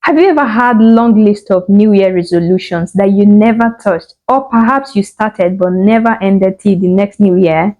Have you ever had long list of New Year resolutions that you never touched, or perhaps you started but never ended till the next New Year?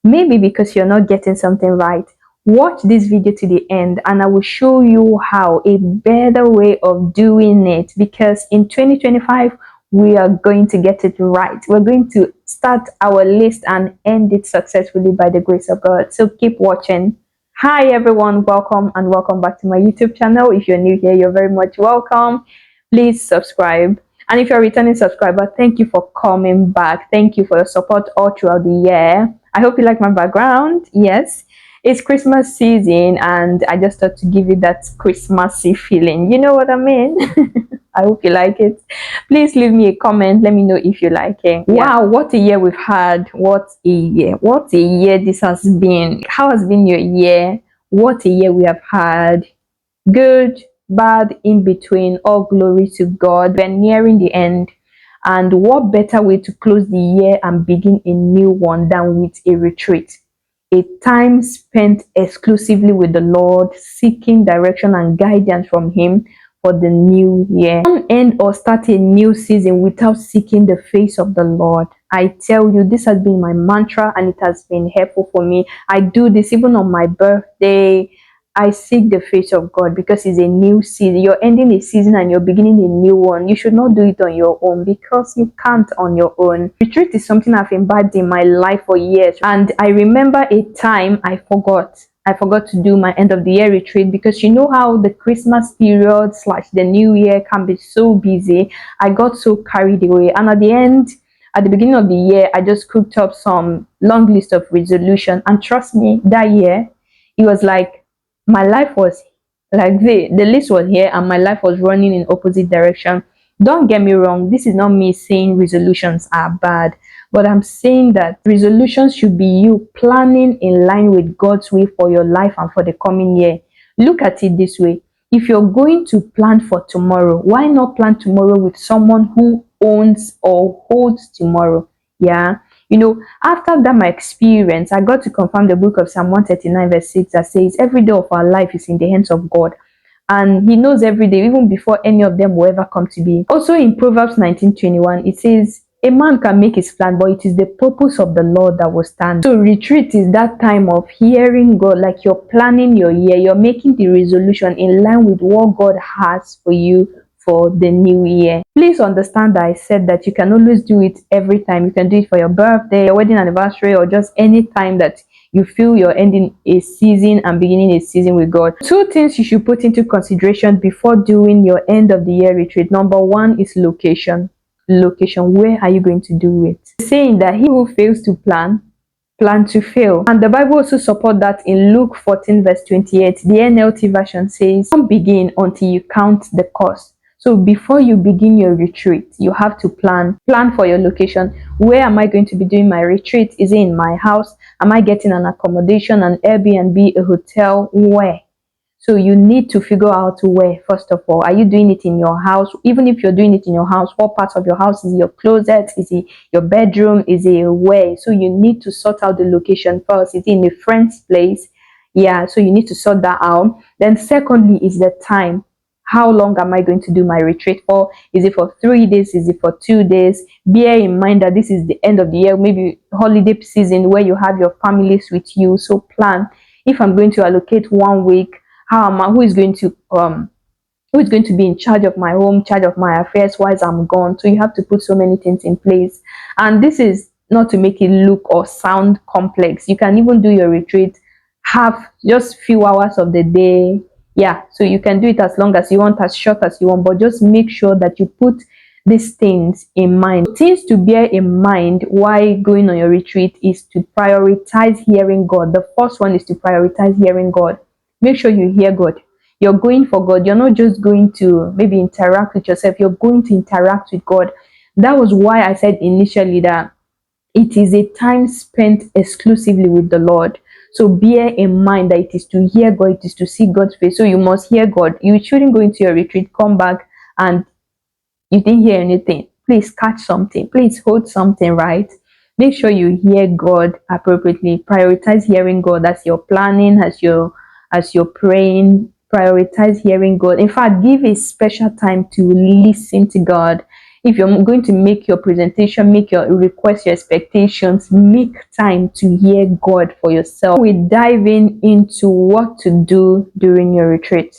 Maybe because you're not getting something right. Watch this video to the end and I will show you how a better way of doing it, because in 2025 we are going to get it right. We're going to start our list and end it successfully by the grace of God. So keep watching. Hi everyone, welcome and welcome back to my YouTube channel. If you're new here, you're very much welcome. Please subscribe. And if you're a returning subscriber, thank you for coming back. Thank you for your support all throughout the year. I hope you like my background. Yes, it's Christmas season and I just thought to give you that Christmassy feeling. You know what I mean? I hope you like it. Please leave me a comment. Let me know if you like it. Yeah. Wow, what a year we've had. What a year. What a year this has been. How has been your year? What a year we have had. Good, bad, in between. All glory to God. We're nearing the end. And what better way to close the year and begin a new one than with a retreat? A time spent exclusively with the Lord, seeking direction and guidance from Him for the new year. Don't end or start a new season without seeking the face of the Lord. I tell you, this has been my mantra and it has been helpful for me. I do this even on my birthday. I seek the face of God because it's a new season. You're ending a season and you're beginning a new one. You should not do it on your own because you can't on your own. Retreat is something I've imbibed in my life for years. And I remember a time I forgot to do my end of the year retreat, because you know how the Christmas period / the new year can be so busy. I got so carried away, and at the beginning of the year, I just cooked up some long list of resolution, and trust me, that year it was like my life was like the list was here and my life was running in opposite direction. Don't get me wrong, this is not me saying resolutions are bad, but I'm saying that resolutions should be you planning in line with God's will for your life and for the coming year. Look at it this way. If you're going to plan for tomorrow, why not plan tomorrow with someone who owns or holds tomorrow? Yeah. You know, after that, my experience, I got to confirm the book of Psalm 139 verse 6 that says, every day of our life is in the hands of God. And He knows every day, even before any of them will ever come to be. Also in Proverbs 19:21, it says, a man can make his plan, but it is the purpose of the Lord that will stand. So retreat is that time of hearing God, like you're planning your year, you're making the resolution in line with what God has for you for the new year. Please understand that I said that you can always do it every time. You can do it for your birthday, your wedding anniversary, or just any time that you feel you're ending a season and beginning a season with God. Two things you should put into consideration before doing your end of the year retreat. Number one is location. Location. Where are you going to do it? Saying that he who fails to plan to fail. And the Bible also supports that in Luke 14 verse 28. The NLT version says, don't begin until you count the cost. So before you begin your retreat, you have to plan for your location. Where am I going to be doing my retreat? Is it in my house? Am I getting an accommodation, an Airbnb, a hotel? Where? So you need to figure out where, first of all. Are you doing it in your house? Even if you're doing it in your house, what part of your house? Is it your closet? Is it your bedroom? Is it where? So you need to sort out the location first. Is it in a friend's place? Yeah, so you need to sort that out. Then secondly is the time. How long am I going to do my retreat for? Is it for 3 days? Is it for 2 days? Bear in mind that this is the end of the year, maybe holiday season where you have your families with you. So plan. If I'm going to allocate 1 week, who is going to be in charge of my home, charge of my affairs while I'm gone? So you have to put so many things in place. And this is not to make it look or sound complex. You can even do your retreat have just few hours of the day. Yeah, so you can do it as long as you want, as short as you want, but just make sure that you put these things in mind. Things to bear in mind while going on your retreat is to prioritize hearing God. The first one is to prioritize hearing God. Make sure you hear God. You're going for God. You're not just going to maybe interact with yourself. You're going to interact with God. That was why I said initially that it is a time spent exclusively with the Lord. So bear in mind that it is to hear God, it is to see God's face. So you must hear God. You shouldn't go into your retreat, come back, and you didn't hear anything. Please catch something. Please hold something, right? Make sure you hear God appropriately. Prioritize hearing God as you're planning, as you're praying. prioritize hearing God. In fact, give a special time to listen to God. If you're going to make your presentation, make your request, your expectations, make time to hear God for yourself. We're diving into what to do during your retreat.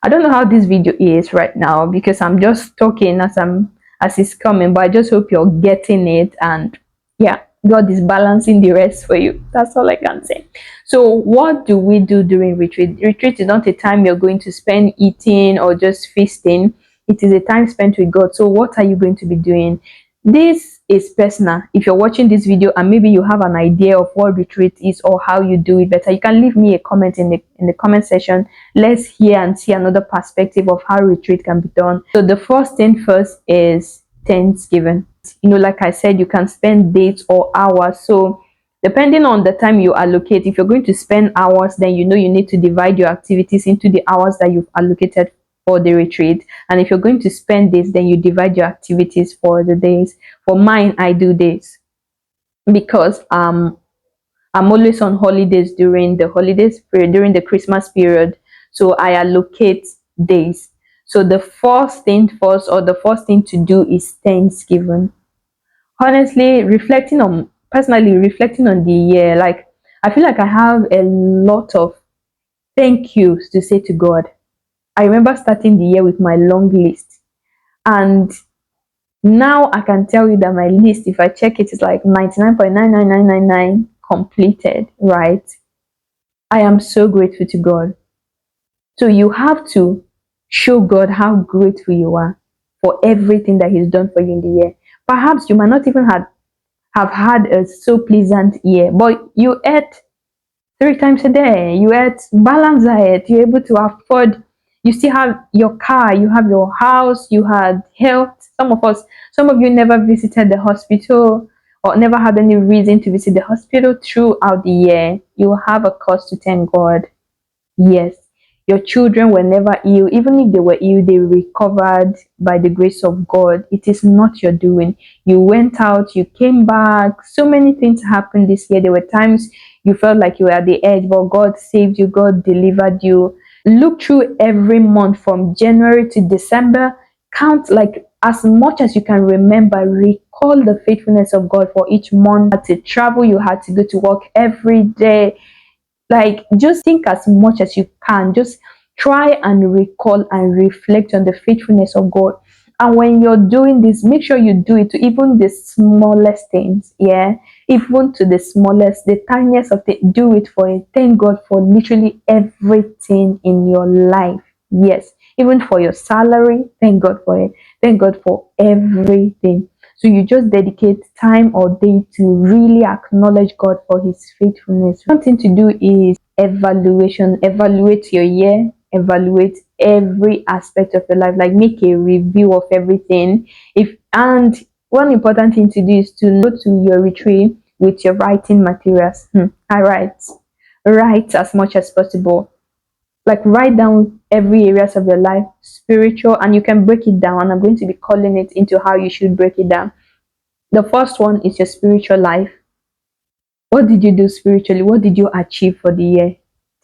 I don't know how this video is right now because I'm just talking as it's coming, but I just hope you're getting it, and yeah, God is balancing the rest for you. That's all I can say. So what do we do during retreat? Retreat is not a time you're going to spend eating or just feasting. It is a time spent with God. So what are you going to be doing? This is personal. If you're watching this video and maybe you have an idea of what retreat is or how you do it better, you can leave me a comment in the comment section. Let's hear and see another perspective of how retreat can be done. So the first thing first is Thanksgiving. Like I said, you can spend days or hours. So depending on the time you allocate, if you're going to spend hours, then you need to divide your activities into the hours that you've allocated for the retreat. And if you're going to spend days, then you divide your activities for the days. For mine, I do days because I'm always on holidays during the holidays period, during the Christmas period. So I allocate days. So the first thing to do is Thanksgiving. Honestly, personally reflecting on the year, like I feel like I have a lot of thank yous to say to God. I remember starting the year with my long list, and now I can tell you that my list, if I check it, is like 99.99999 completed, right? I am so grateful to God. So you have to show God how grateful you are for everything that He's done for you in the year. Perhaps you might not even have had a so pleasant year, but you ate 3 times a day, you ate balanced diet, you're able to afford, you still have your car, you have your house, you had health. Some of you never visited the hospital or never had any reason to visit the hospital throughout the year. You have a cause to thank God. Yes, your children were never ill. Even if they were ill, they recovered by the grace of God. It is not your doing. You went out, you came back. So many things happened this year. There were times you felt like you were at the edge, but God saved you, God delivered you. Look through every month from January to December. Count like as much as you can remember. Recall the faithfulness of God for each month. You had to travel, you had to go to work every day. Like, just think as much as you can. Just try and recall and reflect on the faithfulness of God. And when you're doing this, make sure you do it to even the smallest things. Yeah, even to the smallest, the tiniest of the, do it for it. Thank God for literally everything in your life. Yes, even for your salary. Thank God for it. Thank God for everything. So you just dedicate time or day to really acknowledge God for His faithfulness. One thing to do is evaluation. Evaluate your year. Evaluate every aspect of your life. Like, make a review of everything. And one important thing to do is to go to your retreat with your writing materials. I write as much as possible. Like, write down every areas of your life, spiritual, and you can break it down. And I'm going to be calling it into how you should break it down. The first one is your spiritual life. What did you do spiritually? What did you achieve for the year?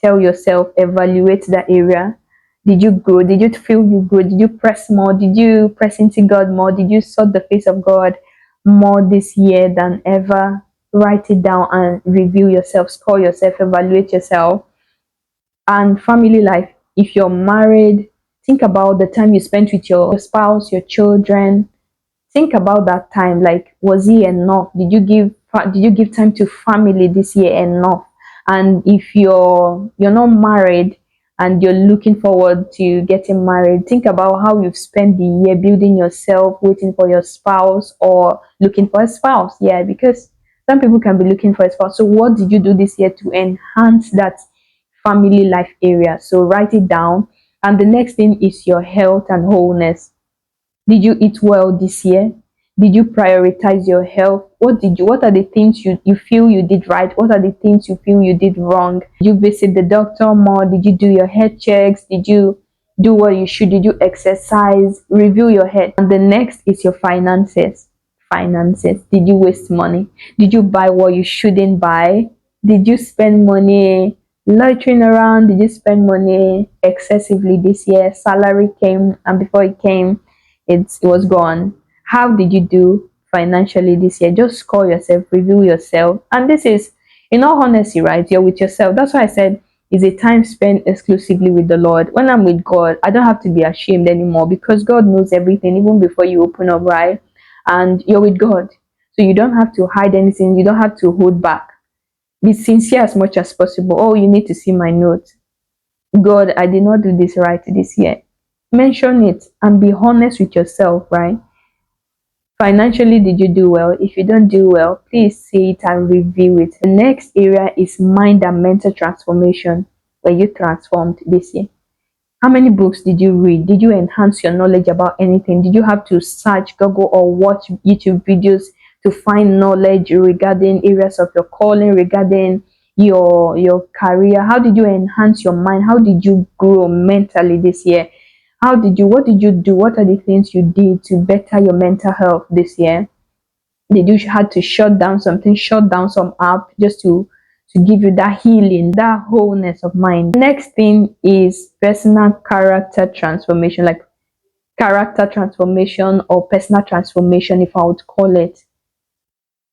Tell yourself, evaluate that area. Did you grow? Did you feel you grew? Did you press more? Did you press into God more? Did you sought the face of God more this year than ever? Write it down and review yourself, score yourself, evaluate yourself. And family life. If you're married, think about the time you spent with your spouse, your children. Think about that time. Like, was it enough? Did you give time to family this year enough? And if you're not married and you're looking forward to getting married, think about how you've spent the year building yourself, waiting for your spouse, or looking for a spouse. Yeah, because some people can be looking for a spouse. So what did you do this year to enhance that family life area? So write it down. And the next thing is your health and wholeness. Did you eat well this year? Did you prioritize your health? What are the things you feel you did right? What are the things you feel you did wrong? Did you visit the doctor more? Did you do your head checks? Did you do what you should? Did you exercise? Review your head. And the next is your finances. Did you waste money? Did you buy what you shouldn't buy? Did you spend money Loitering around? Did you spend money excessively this year? Salary came, and before it came, it was gone. How did you do financially this year? Just score yourself, review yourself. And this is, in all honesty, right? You're with yourself. That's why I said it's a time spent exclusively with the Lord. When I'm with God, I don't have to be ashamed anymore because God knows everything, even before you open up, right? And you're with God. So you don't have to hide anything, you don't have to hold back. Be sincere as much as possible. Oh, you need to see my notes. God, I did not do this right this year. Mention it and be honest with yourself, right? Financially, did you do well? If you don't do well, please say it and review it. The next area is mind and mental transformation. Were you transformed this year? How many books did you read? Did you enhance your knowledge about anything? Did you have to search Google or watch YouTube videos to find knowledge regarding areas of your calling, regarding your career? How did you enhance your mind? How did you grow mentally this year? What did you do? What are the things you did to better your mental health this year? Did you had to shut down something, shut down some app just to give you that healing, that wholeness of mind? Next thing is personal character transformation, like character transformation or personal transformation, if I would call it.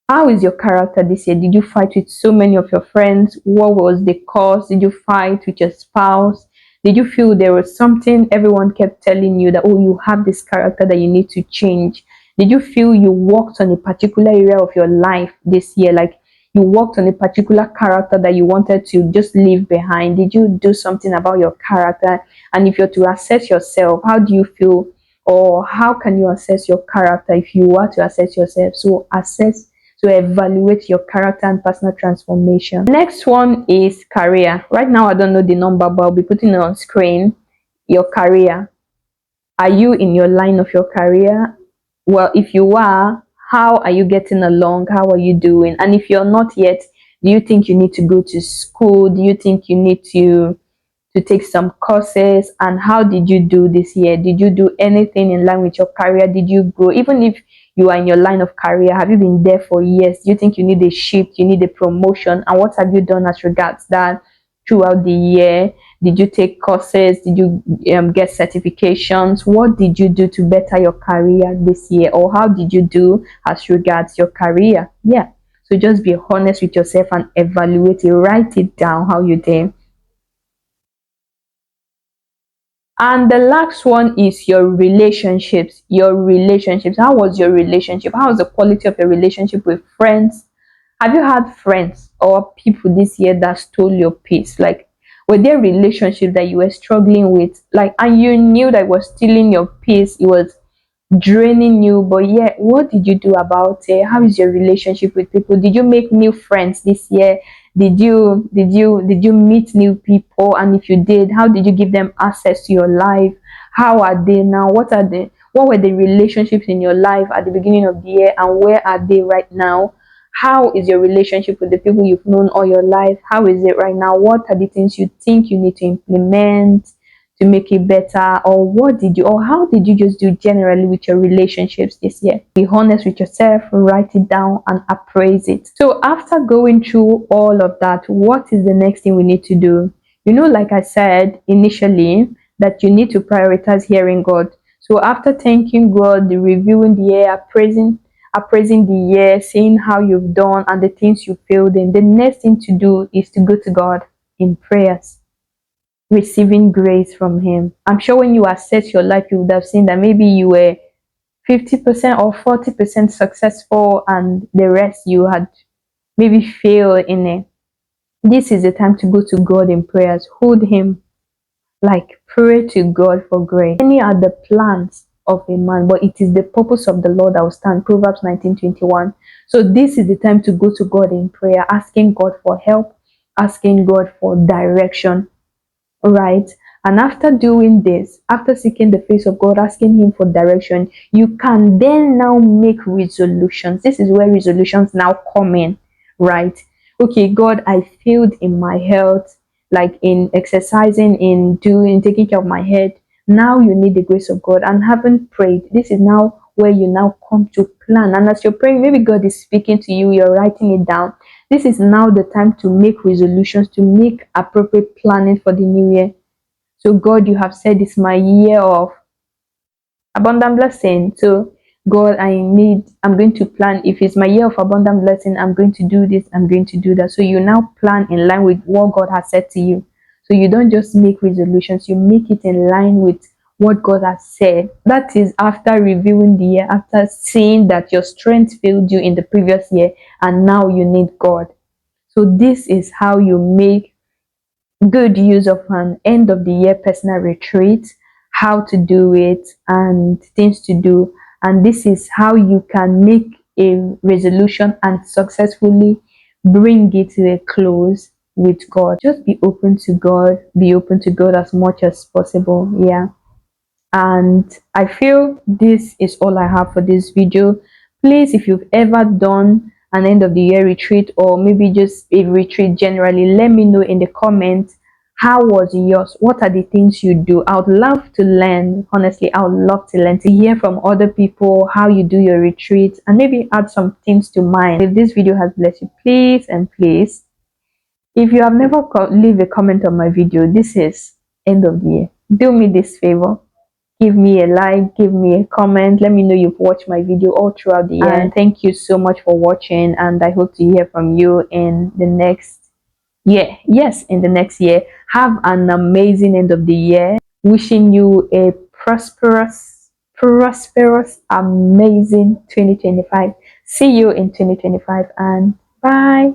How is your character this year? Did you fight with so many of your friends? What was the cause? Did you fight with your spouse? Did you feel there was something everyone kept telling you that, oh, you have this character that you need to change? Did you feel you worked on a particular area of your life this year? Like you worked on a particular character that you wanted to just leave behind? Did you do something about your character? And if you're to assess yourself, how do you feel? Or how can you assess your character if you were to assess yourself? So to evaluate your character and personal transformation. Next one is career. Right now, I don't know the number, but I'll be putting it on screen. Your career. Are you in your line of your career? Well, if you are, how are you getting along? How are you doing? And if you're not yet, do you think you need to go to school? Do you think you need to take some courses? And how did you do this year? Did you do anything in line with your career? Did you grow? Even if you are in your line of career, have you been there for years? Do you think you need a shift? You need a promotion? And what have you done as regards that throughout the year? Did you take courses? Did you get certifications? What did you do to better your career this year? Or how did you do as regards your career? Yeah. So just be honest with yourself and evaluate it. Write it down how you did. And the last one is your relationships. Your relationships. How was your relationship? How was the quality of your relationship with friends? Have you had friends or people this year that stole your peace? Like, were there relationships that you were struggling with? Like, and you knew that was stealing your peace, it was draining you, but yeah, what did you do about it? How is your relationship with people? Did you make new friends this year? Did you meet new people? And if you did, how did you give them access to your life? How are they now? What were the relationships in your life at the beginning of the year, and where are they right now? How is your relationship with the people you've known all your life? How is it right now? What are the things you think you need to implement to make it better? Or how did you just do generally with your relationships this year? Be honest with yourself, write it down and appraise it. So after going through all of that, what is the next thing we need to do? Like I said initially, that you need to prioritize hearing God. So after thanking God, reviewing the year, appraising the year, seeing how you've done and the things you failed in, the next thing to do is to go to God in prayers, receiving grace from Him. I'm sure when you assess your life, you would have seen that maybe you were 50% or 40% successful and the rest you had maybe failed in it. This is the time to go to God in prayers. Hold Him, like pray to God for grace. Many are the plans of a man, but it is the purpose of the Lord that will stand. Proverbs 19:21. So this is the time to go to God in prayer, asking God for help, asking God for direction, right? And after doing this, after seeking the face of God, asking Him for direction, you can then now make resolutions. This is where resolutions now come in, right? Okay, God, I failed in my health, like in exercising, in taking care of my head. Now you need the grace of God and haven't prayed. This is now where you now come to plan. And as you're praying, maybe God is speaking to you, you're writing it down. This is now the time to make resolutions, to make appropriate planning for the new year. So God, you have said it's my year of abundant blessing. So God, I'm going to plan. If it's my year of abundant blessing, I'm going to do this, I'm going to do that. So you now plan in line with what God has said to you. So you don't just make resolutions, you make it in line with what God has said. That is after reviewing the year, after seeing that your strength failed you in the previous year and now you need God. So this is how you make good use of an end of the year personal retreat, how to do it, and things to do. And this is how you can make a resolution and successfully bring it to a close with God. Just be open to God, be open to God as much as possible. Yeah. And I feel this is all I have for this video. Please, if you've ever done an end of the year retreat or maybe just a retreat generally, let me know in the comments. How was yours? What are the things you do? I would love to learn. Honestly, I would love to learn, to hear from other people how you do your retreat and maybe add some things to mine. If this video has blessed you, please and please, if you have never leave a comment on my video, this is end of the year. Do me this favor, give me a like, give me a comment, let me know you've watched my video all throughout the year. And thank you so much for watching, and I hope to hear from you in the next year. Yes, in the next year. Have an amazing end of the year. Wishing you a prosperous, amazing 2025. See you in 2025, and bye.